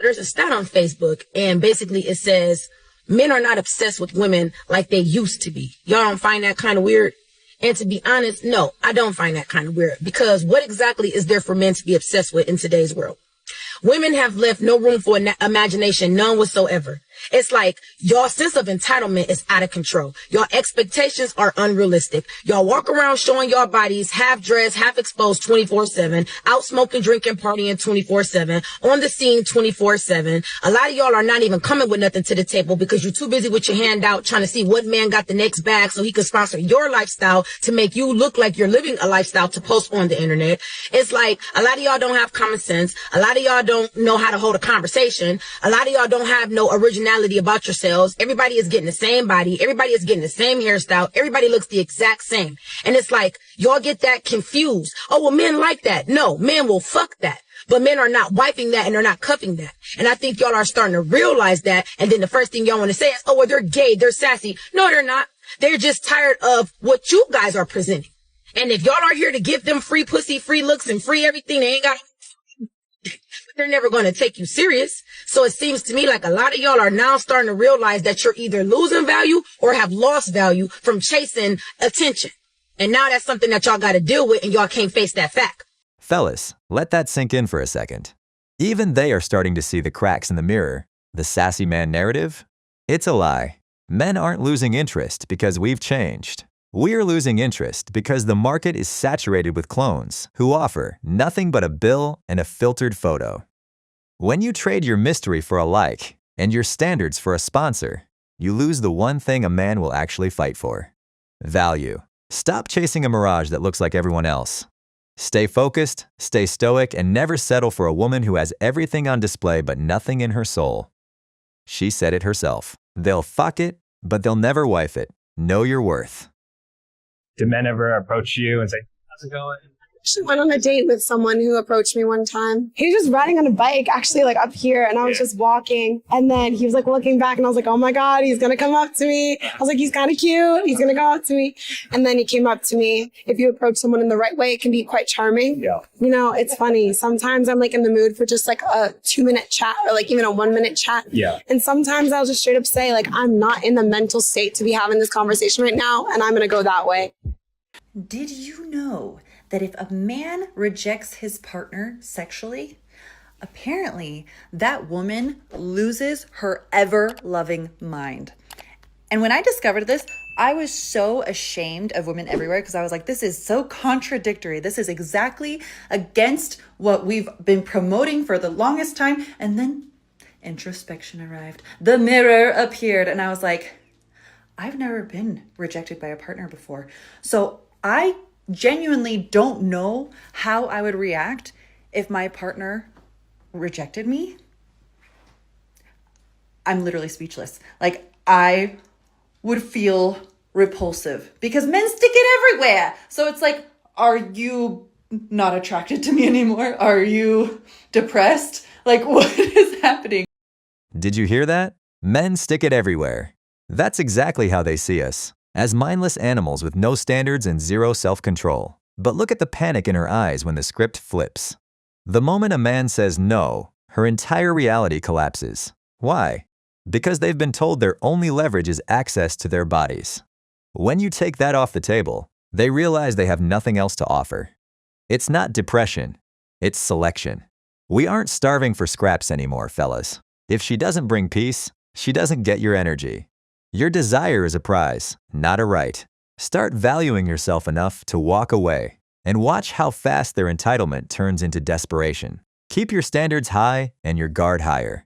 there's a stat on Facebook, and basically it says men are not obsessed with women like they used to be. Y'all don't find that kind of weird? And to be honest, no, I don't find that kind of weird, because what exactly is there for men to be obsessed with in today's world? Women have left no room for imagination, none whatsoever. It's like your sense of entitlement is out of control. Your expectations are unrealistic. Y'all walk around showing your bodies half dressed, half exposed 24/7, out smoking, drinking, partying 24/7, on the scene 24/7. A lot of y'all are not even coming with nothing to the table because you're too busy with your hand out trying to see what man got the next bag so he can sponsor your lifestyle to make you look like you're living a lifestyle to post on the internet. It's like a lot of y'all don't have common sense. A lot of y'all don't know how to hold a conversation. A lot of y'all don't have no originality about yourselves. Everybody is getting the same body. Everybody is getting the same hairstyle. Everybody looks the exact same. And it's like, y'all get that confused. Oh, well, men like that. No, men will fuck that. But men are not wiping that and they're not cuffing that. And I think y'all are starting to realize that. And then the first thing y'all want to say is, oh, well, they're gay. They're sassy. No, they're not. They're just tired of what you guys are presenting. And if y'all are here to give them free pussy, free looks, and free everything, they ain't got, they're never going to take you serious. So it seems to me like a lot of y'all are now starting to realize that you're either losing value or have lost value from chasing attention. And now that's something that y'all got to deal with, and y'all can't face that fact. Fellas, let that sink in for a second. Even they are starting to see the cracks in the mirror. The sassy man narrative? It's a lie. Men aren't losing interest because we've changed. We're losing interest because the market is saturated with clones who offer nothing but a bill and a filtered photo. When you trade your mystery for a like and your standards for a sponsor, you lose the one thing a man will actually fight for: value. Stop chasing a mirage that looks like everyone else. Stay focused, stay stoic, and never settle for a woman who has everything on display but nothing in her soul. She said it herself. They'll fuck it, but they'll never wife it. Know your worth. Do men ever approach you and say, how's it going? I actually went on a date with someone who approached me one time. He was just riding on a bike, actually, like up here, and I was just walking. And then he was like looking back, and I was like, oh my God, he's gonna come up to me. I was like, he's kind of cute. He's gonna go up to me. And then he came up to me. If you approach someone in the right way, it can be quite charming. Yeah. You know, it's funny. Sometimes I'm like in the mood for just like a 2-minute chat or like even a 1-minute chat. Yeah. And sometimes I'll just straight up say, like, I'm not in the mental state to be having this conversation right now, and I'm gonna go that way. Did you know that if a man rejects his partner sexually, apparently that woman loses her ever-loving mind? And when I discovered this, I was so ashamed of women everywhere because I was like, this is so contradictory. This is exactly against what we've been promoting for the longest time. And then introspection arrived. The mirror appeared, and I was like, I've never been rejected by a partner before. So I genuinely don't know how I would react if my partner rejected me. I'm literally speechless. Like, I would feel repulsive because men stick it everywhere. So it's like, are you not attracted to me anymore? Are you depressed? Like, what is happening? Did you hear that? Men stick it everywhere. That's exactly how they see us, as mindless animals with no standards and zero self-control. But look at the panic in her eyes when the script flips. The moment a man says no, her entire reality collapses. Why? Because they've been told their only leverage is access to their bodies. When you take that off the table, they realize they have nothing else to offer. It's not depression, it's selection. We aren't starving for scraps anymore, fellas. If she doesn't bring peace, she doesn't get your energy. Your desire is a prize, not a right. Start valuing yourself enough to walk away and watch how fast their entitlement turns into desperation. Keep your standards high and your guard higher.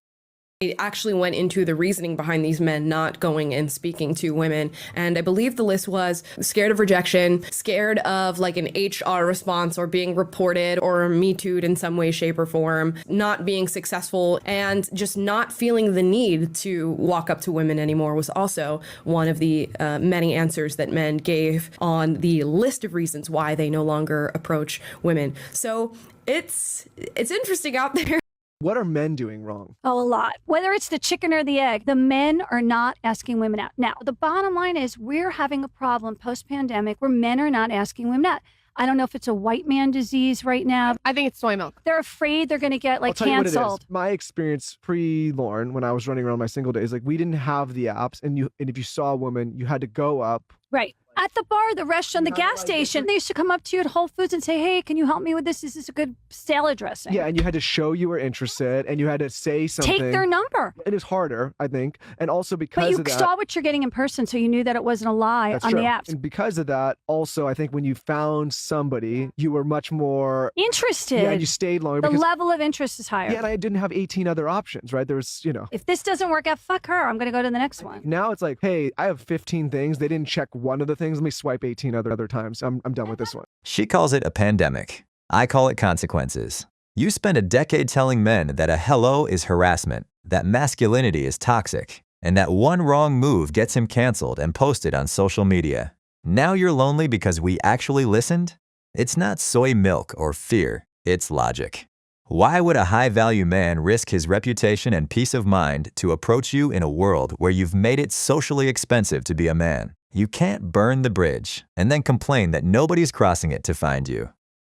It actually went into the reasoning behind these men not going and speaking to women. And I believe the list was scared of rejection, scared of like an HR response or being reported or Me Too'd in some way, shape, or form, not being successful, and just not feeling the need to walk up to women anymore was also one of the many answers that men gave on the list of reasons why they no longer approach women. So it's interesting out there. What are men doing wrong? Oh, a lot. Whether it's the chicken or the egg, the men are not asking women out. Now, the bottom line is we're having a problem post-pandemic where men are not asking women out. I don't know if it's a white man disease right now. I think it's soy milk. They're afraid they're going to get like I'll tell you what it canceled. is. My experience pre-Lauren, when I was running around my single days, like we didn't have the apps, and if you saw a woman, you had to go up. Right. At the bar, the restaurant, the gas station, they used to come up to you at Whole Foods and say, hey, can you help me with this? Is this a good salad dressing? Yeah, and you had to show you were interested, and you had to say something. Take their number. It is harder, I think, and also because But you of that. saw what you're getting in person, so you knew that it wasn't a lie That's on true. the apps. And because of that, also, I think when you found somebody, you were much more Interested. Yeah, and you stayed longer. The because, level of interest is higher. Yeah, and I didn't have 18 other options, right? There was, If this doesn't work out, fuck her. I'm going to go to the next one. Now it's like, hey, I have 15 things. They didn't check one of the things. Let me swipe 18 other times. I'm done with this one. She calls it a pandemic. I call it consequences. You spend a decade telling men that a hello is harassment, that masculinity is toxic, and that one wrong move gets him canceled and posted on social media. Now you're lonely because we actually listened? It's not soy milk or fear, it's logic. Why would a high-value man risk his reputation and peace of mind to approach you in a world where you've made it socially expensive to be a man? You can't burn the bridge and then complain that nobody's crossing it to find you.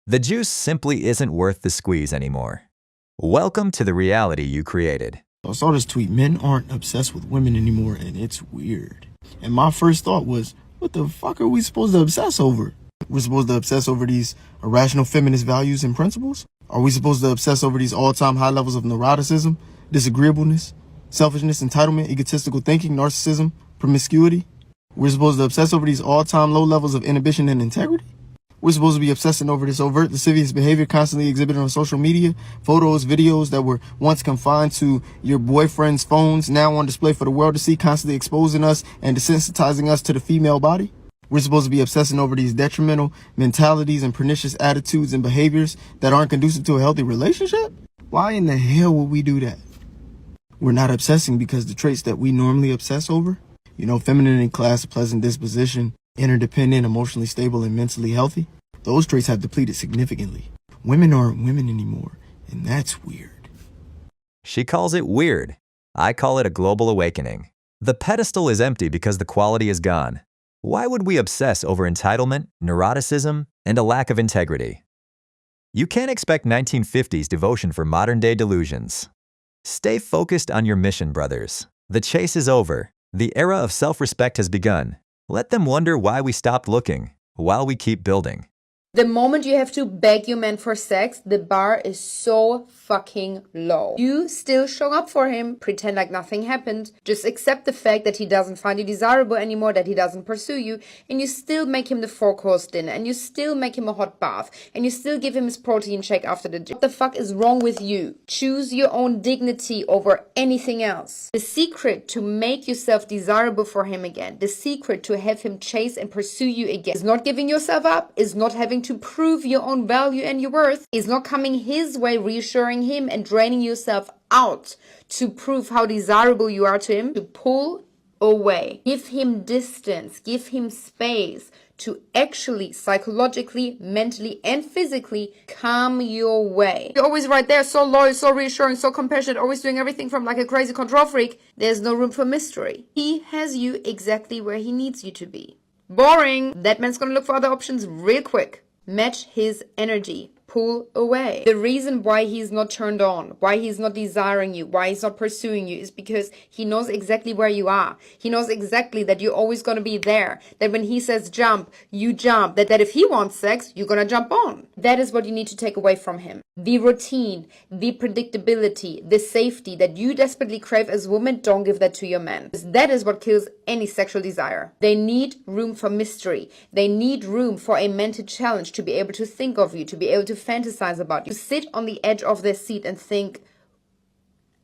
The juice simply isn't worth the squeeze anymore. Welcome to the reality you created. I saw this tweet, men aren't obsessed with women anymore, and it's weird. And my first thought was, what the fuck are we supposed to obsess over? We're supposed to obsess over these irrational feminist values and principles? Are we supposed to obsess over these all-time high levels of neuroticism, disagreeableness, selfishness, entitlement, egotistical thinking, narcissism, promiscuity? We're supposed to obsess over these all-time low levels of inhibition and integrity? We're supposed to be obsessing over this overt lascivious behavior constantly exhibited on social media, photos, videos that were once confined to your boyfriend's phones, now on display for the world to see, constantly exposing us and desensitizing us to the female body. We're supposed to be obsessing over these detrimental mentalities and pernicious attitudes and behaviors that aren't conducive to a healthy relationship? Why in the hell would we do that? We're not obsessing because the traits that we normally obsess over, femininity, class, pleasant disposition, interdependent, emotionally stable, and mentally healthy, those traits have depleted significantly. Women aren't women anymore, and that's weird. She calls it weird. I call it a global awakening. The pedestal is empty because the quality is gone. Why would we obsess over entitlement, neuroticism, and a lack of integrity? You can't expect 1950s devotion for modern-day delusions. Stay focused on your mission, brothers. The chase is over. The era of self-respect has begun. Let them wonder why we stopped looking, while we keep building. The moment you have to beg your man for sex, the bar is so fucking low. You still show up for him, pretend like nothing happened, just accept the fact that he doesn't find you desirable anymore, that he doesn't pursue you, and you still make him the 4-course dinner, and you still make him a hot bath, and you still give him his protein shake after the gym. What the fuck is wrong with you? Choose your own dignity over anything else. The secret to make yourself desirable for him again, the secret to have him chase and pursue you again, is not giving yourself up, is not having to prove your own value and your worth, is not coming his way, reassuring him and draining yourself out to prove how desirable you are to him, to pull away. Give him distance, give him space to actually psychologically, mentally, and physically come your way. You're always right there, so loyal, so reassuring, so compassionate, always doing everything from like a crazy control freak. There's no room for mystery. He has you exactly where he needs you to be. Boring. That man's gonna look for other options real quick. Match his energy. Pull away. The reason why he's not turned on, why he's not desiring you, why he's not pursuing you is because he knows exactly where you are. He knows exactly that you're always going to be there. That when he says jump, you jump. That if he wants sex, you're going to jump on. That is what you need to take away from him. The routine, the predictability, the safety that you desperately crave as a woman, don't give that to your man. Because that is what kills any sexual desire. They need room for mystery. They need room for a mental challenge to be able to think of you, to be able to fantasize about you, to sit on the edge of their seat and think,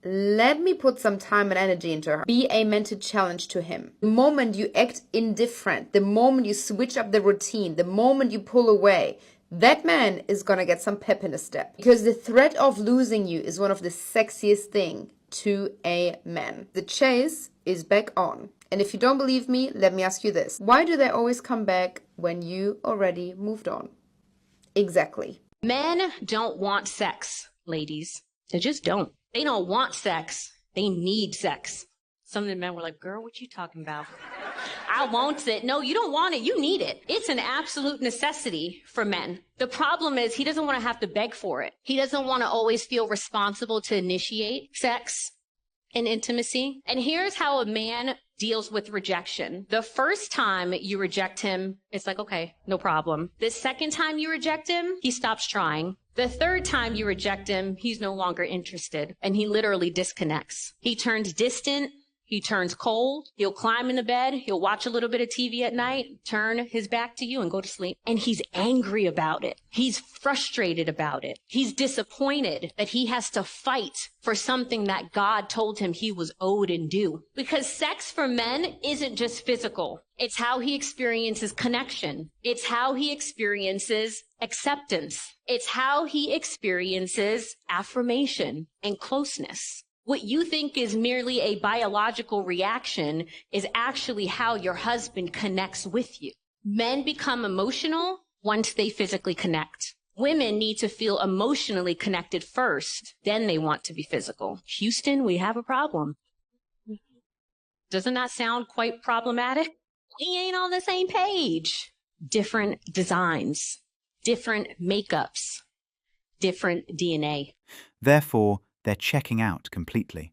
let me put some time and energy into her. Be a mental challenge to him. The moment you act indifferent, the moment you switch up the routine, the moment you pull away, that man is gonna get some pep in his step. Because the threat of losing you is one of the sexiest things to a man. The chase is back on. And if you don't believe me, let me ask you this. Why do they always come back when you already moved on? Exactly. Men don't want sex, ladies. They just don't. They don't want sex. They need sex. Some of the men were like, girl, what you talking about? I want it. No, you don't want it. You need it. It's an absolute necessity for men. The problem is he doesn't want to have to beg for it. He doesn't want to always feel responsible to initiate sex and intimacy. And here's how a man deals with rejection. The first time you reject him, it's like, okay, no problem. The second time you reject him, he stops trying. The third time you reject him, he's no longer interested, and he literally disconnects. He turns distant. He turns cold. He'll climb into bed. He'll watch a little bit of TV at night, turn his back to you and go to sleep. And he's angry about it. He's frustrated about it. He's disappointed that he has to fight for something that God told him he was owed and due. Because sex for men isn't just physical. It's how he experiences connection. It's how he experiences acceptance. It's how he experiences affirmation and closeness. What you think is merely a biological reaction is actually how your husband connects with you. Men become emotional once they physically connect. Women need to feel emotionally connected first, then they want to be physical. Houston, we have a problem. Doesn't that sound quite problematic? We ain't on the same page. Different designs, different makeups, different DNA. Therefore, they're checking out completely.